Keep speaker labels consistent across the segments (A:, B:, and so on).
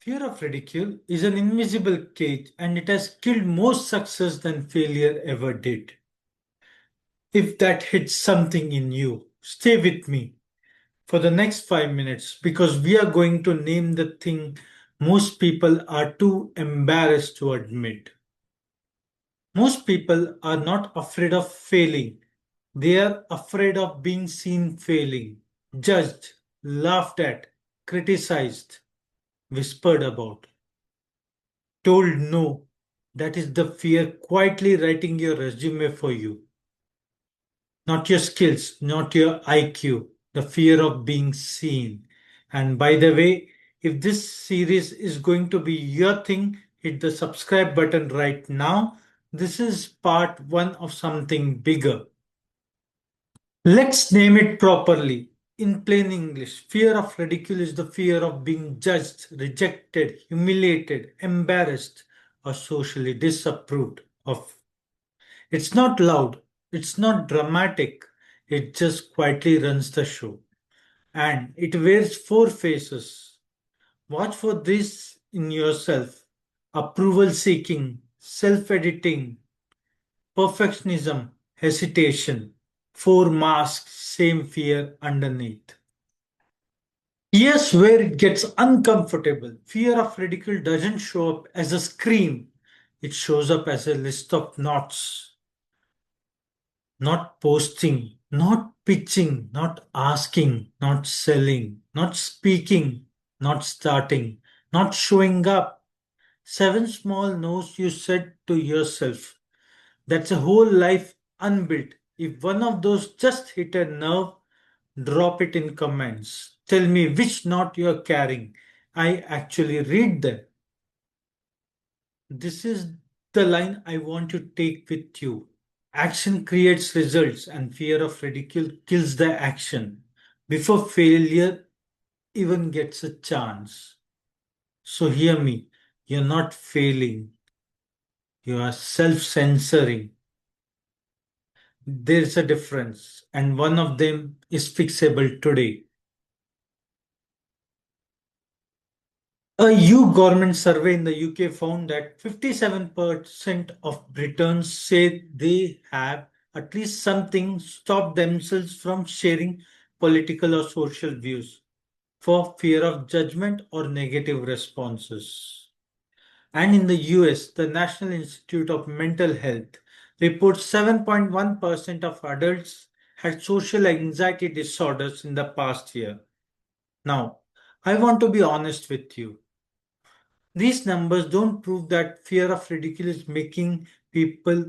A: Fear of ridicule is an invisible cage and it has killed more success than failure ever did. If that hits something in you, stay with me for the next 5 minutes because we are going to name the thing most people are too embarrassed to admit. Most people are not afraid of failing, they are afraid of being seen failing, judged, laughed at, criticized, whispered about. Told no. That is the fear quietly writing your resume for you. Not your skills, not your IQ, the fear of being seen. And by the way, if this series is going to be your thing, hit the subscribe button right now. This is part one of something bigger. Let's name it properly. In plain English, fear of ridicule is the fear of being judged, rejected, humiliated, embarrassed, or socially disapproved of. It's not loud, it's not dramatic, it just quietly runs the show. And it wears four faces. Watch for this in yourself: approval seeking, self editing, perfectionism, hesitation. Four masks, same fear underneath. Here's where it gets uncomfortable. Fear of ridicule doesn't show up as a scream, it shows up as a list of knots. Not posting, not pitching, not asking, not selling, not speaking, not starting, not showing up. Seven small no's you said to yourself. That's a whole life unbuilt. If one of those just hit a nerve, drop it in comments. Tell me which knot you're carrying. I actually read them. This is the line I want to take with you. Action creates results, and fear of ridicule kills the action before failure even gets a chance. So, hear me, you're not failing, you are self censoring. There's a difference, and one of them is fixable today. A EU government survey in the UK found that 57% of Britons say they have at least something stopped themselves from sharing political or social views for fear of judgment or negative responses. And in the US, the National Institute of Mental Health reports 7.1% of adults had social anxiety disorders in the past year. Now, I want to be honest with you. These numbers don't prove that fear of ridicule is making people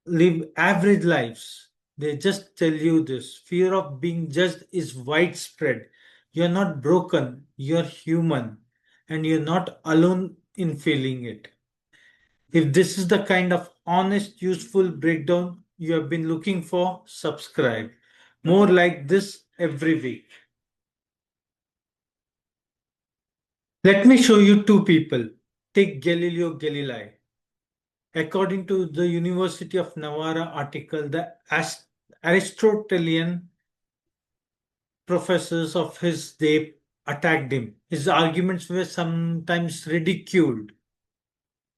A: live average lives. They just tell you this. Fear of being judged is widespread. You're not broken, you're human, and you're not alone in feeling it. If this is the kind of honest, useful breakdown you have been looking for, subscribe. More like this every week. Let me show you two people. Take Galileo Galilei. According to the University of Navarra article, the Aristotelian professors of his day attacked him. His arguments were sometimes ridiculed.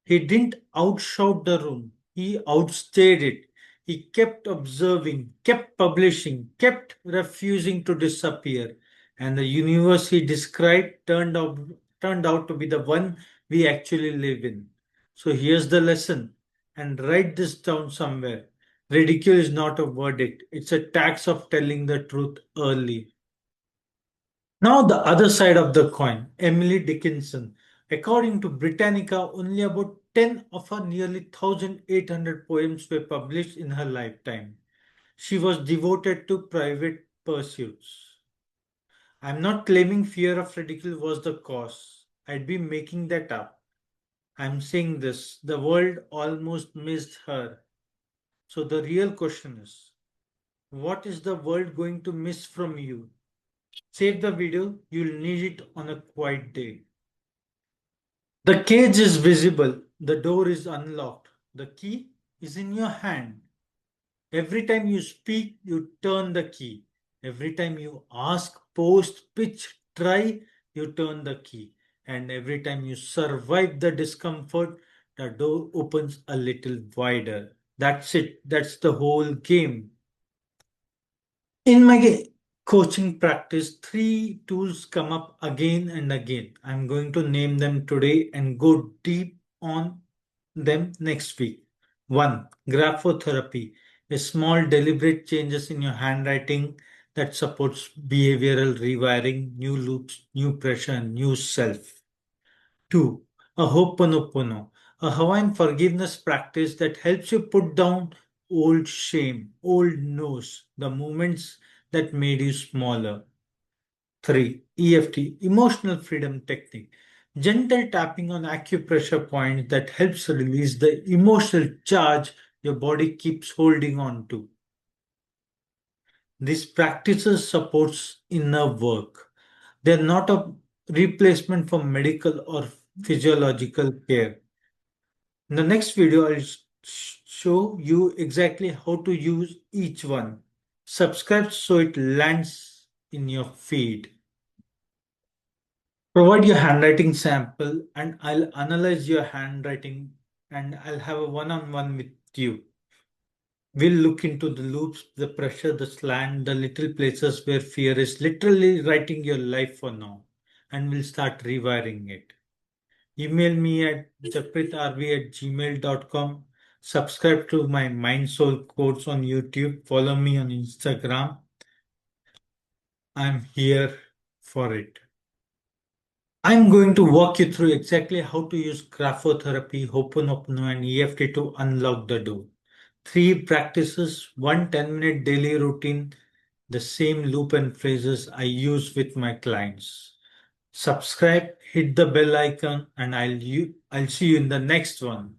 A: He didn't outshout the room, he outstayed it. He kept observing, kept publishing, kept refusing to disappear. And the universe he described turned out to be the one we actually live in. So here's the lesson, and write this down somewhere. Ridicule is not a verdict, it's a tax of telling the truth early. Now, the other side of the coin, Emily Dickinson. According to Britannica, only about 10 of her nearly 1,800 poems were published in her lifetime. She was devoted to private pursuits. I'm not claiming fear of ridicule was the cause. I'd be making that up. I'm saying this: the world almost missed her. So the real question is, what is the world going to miss from you? Save the video, you'll need it on a quiet day. The cage is visible, the door is unlocked, the key is in your hand. Every time you speak, you turn the key. Every time you ask, post, pitch, try, you turn the key. And every time you survive the discomfort, the door opens a little wider. That's it. That's the whole game. In my coaching practice, three tools come up again and again. I'm going to name them today and go deep on them next week. One, graphotherapy, a small deliberate changes in your handwriting that supports behavioral rewiring, new loops, new pressure, and new self. Two, a Ho'oponopono, a Hawaiian forgiveness practice that helps you put down old shame, old nose, the moments that made you smaller. Three, EFT, emotional freedom technique, gentle tapping on acupressure points that helps release the emotional charge your body keeps holding on to. These practices supports inner work. They're not a replacement for medical or physiological care. In the next video, I'll show you exactly how to use each one. Subscribe so it lands in your feed. Provide your handwriting sample and I'll analyze your handwriting and I'll have a one-on-one with you. We'll look into the loops, the pressure, the slant, the little places where fear is literally writing your life for now. And we'll start rewiring it. Email me at japritrv@gmail.com. Subscribe to my Mind Soul Codes on YouTube. Follow me on Instagram. I'm here for it. I'm going to walk you through exactly how to use graphotherapy, Ho'oponopono, and EFT to unlock the door. Three practices, one 10-minute daily routine, the same loop and phrases I use with my clients. Subscribe, hit the bell icon, and I'll see you in the next one.